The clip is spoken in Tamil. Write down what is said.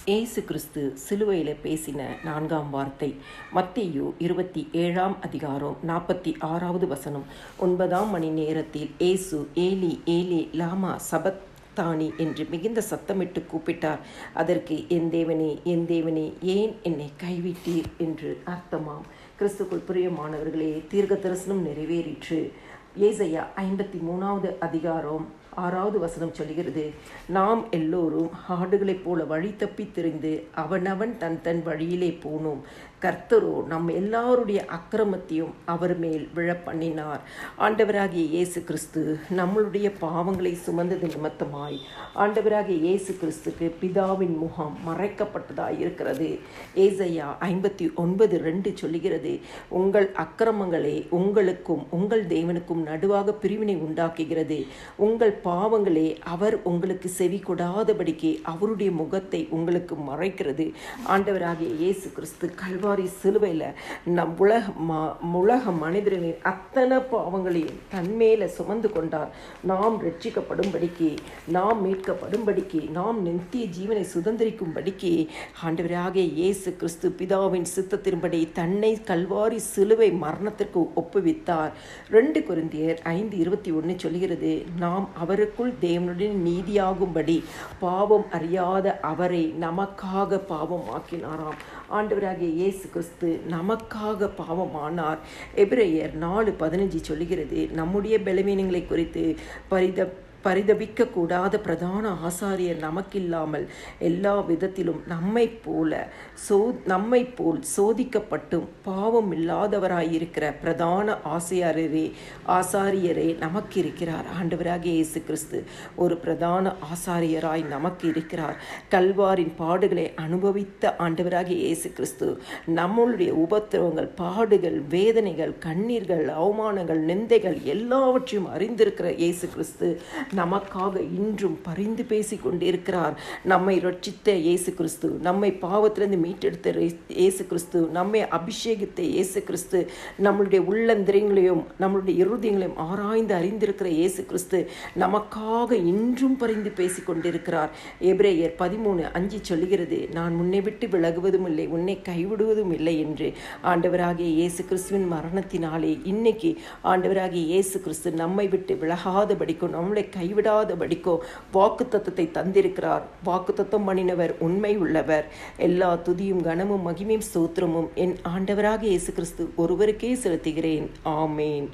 இயேசு கிறிஸ்து சிலுவையில் பேசின 4ஆம் வார்த்தை மத்தேயு 27ஆம் அதிகாரம் 46வது வசனம். 9ஆம் மணி நேரத்தில் இயேசு ஏலி ஏலி லாமா சபக்தானி என்று மிகுந்த சத்தமிட்டு கூப்பிட்டார். அதற்கு என் தேவனே என் தேவனே ஏன் என்னை கைவிட்டீர் என்று அர்த்தமாம். கிறிஸ்துக்குள் பிரியமானவர்களே, தீர்க்க தரிசனம் நிறைவேறிற்று. ஏசாயா 53வது அதிகாரம் 6வது வசனம் சொல்கிறது, நாம் எல்லோரும் ஆடுகளைப் போல வழி தப்பி திரிந்து அவனவன் தன் தன் வழியிலே போனோம். கர்த்தரோ நம் எல்லாருடைய அக்கிரமத்தையும் அவர் மேல் விழ பண்ணினார். ஆண்டவராகிய இயேசு கிறிஸ்து நம்மளுடைய பாவங்களை சுமந்தது நிமித்தமாய் ஆண்டவராகிய இயேசு கிறிஸ்துக்கு பிதாவின் முகம் மறைக்கப்பட்டதாய் இருக்கிறது. ஏசாயா 59:2 சொல்லுகிறது, உங்கள் அக்கிரமங்களே உங்களுக்கும் உங்கள் தேவனுக்கும் நடுவாக பிரிவினை உண்டாக்குகிறது. உங்கள் பாவங்களே அவர் உங்களுக்கு செவி கொடாதபடிக்கு அவருடைய முகத்தை உங்களுக்கு மறைக்கிறது. ஆண்டவராகிய இயேசு கிறிஸ்து கல்வாரி சிலுவையில் நம் உலக மனிதர்களின் அத்தனை பாவங்களையும் தன்மேல சுமந்து கொண்டார். நாம் ரட்சிக்கப்படும்படிக்கு, நாம் மீட்கப்படும்படிக்கு, நாம் நித்திய ஜீவனை சுதந்திரிக்கும்படிக்கு ஆண்டவராகிய இயேசு கிறிஸ்து பிதாவின் சித்தத்தின்படி தன்னை கல்வாரி சிலுவை மரணத்திற்கு ஒப்புவித்தார். 2 கொரிந்தியர் 5:21 சொல்கிறது, நாம் அவருக்குள் தேவனுடைய நீதியாகும்படி பாவம் அறியாத அவரை நமக்காக பாவம் ஆக்கினாராம். ஆண்டவராகிய இயேசு கிறிஸ்து நமக்காக பாவமானார். எபிரேயர் 4:15 சொல்லுகிறது, நம்முடைய பலவீனங்களை குறித்து பரிதபிக்க கூடாத பிரதான ஆசாரியர் நமக்கில்லாமல் எல்லா விதத்திலும் நம்மை போல் சோதிக்கப்பட்டும் பாவம் இல்லாதவராயிருக்கிற பிரதான ஆசாரியரே நமக்கு இருக்கிறார். ஆண்டவராகிய இயேசு கிறிஸ்து ஒரு பிரதான ஆசாரியராய் நமக்கு இருக்கிறார். கல்வாரின் பாடுகளை அனுபவித்த ஆண்டவராகிய இயேசு கிறிஸ்து நம்மளுடைய உபத்திரவங்கள், பாடுகள், வேதனைகள், கண்ணீர்கள், அவமானங்கள், நிந்தைகள் எல்லாவற்றையும் அறிந்திருக்கிற இயேசு கிறிஸ்து நமக்காக இன்றும் பரிந்து பேசி கொண்டிருக்கிறார். நம்மை ரட்சித்த இயேசு கிறிஸ்து, நம்மை பாவத்திலிருந்து மீட்டெடுத்த இயேசு கிறிஸ்து, நம்மை அபிஷேகித்த இயேசு கிறிஸ்து, நம்மளுடைய உள்ளந்திரியங்களையும் நம்மளுடைய இருதயங்களையும் ஆராய்ந்து அறிந்திருக்கிற இயேசு கிறிஸ்து நமக்காக இன்றும் பரிந்து பேசி கொண்டிருக்கிறார். எபிரேயர் 13:5 சொல்லுகிறது, நான் உன்னை விட்டு விலகுவதும் இல்லை, உன்னை கைவிடுவதும் இல்லை என்று. ஆண்டவராகிய இயேசு கிறிஸ்துவின் மரணத்தினாலே இன்னைக்கு ஆண்டவராகிய இயேசு கிறிஸ்து நம்மை விட்டு விலகாதபடிக்கும் நம்மளை கைவிடாதபடிக்கோ வாக்குத்தத்தத்தை தந்திருக்கிறார். வாக்குத்தத்தம் பண்ணினவர் உண்மை உள்ளவர். எல்லா துதியும் கனமும் மகிமையும் ஸ்தோத்திரமும் என் ஆண்டவராகிய இயேசு கிறிஸ்து ஒருவருக்கே செலுத்துகிறேன். ஆமேன்.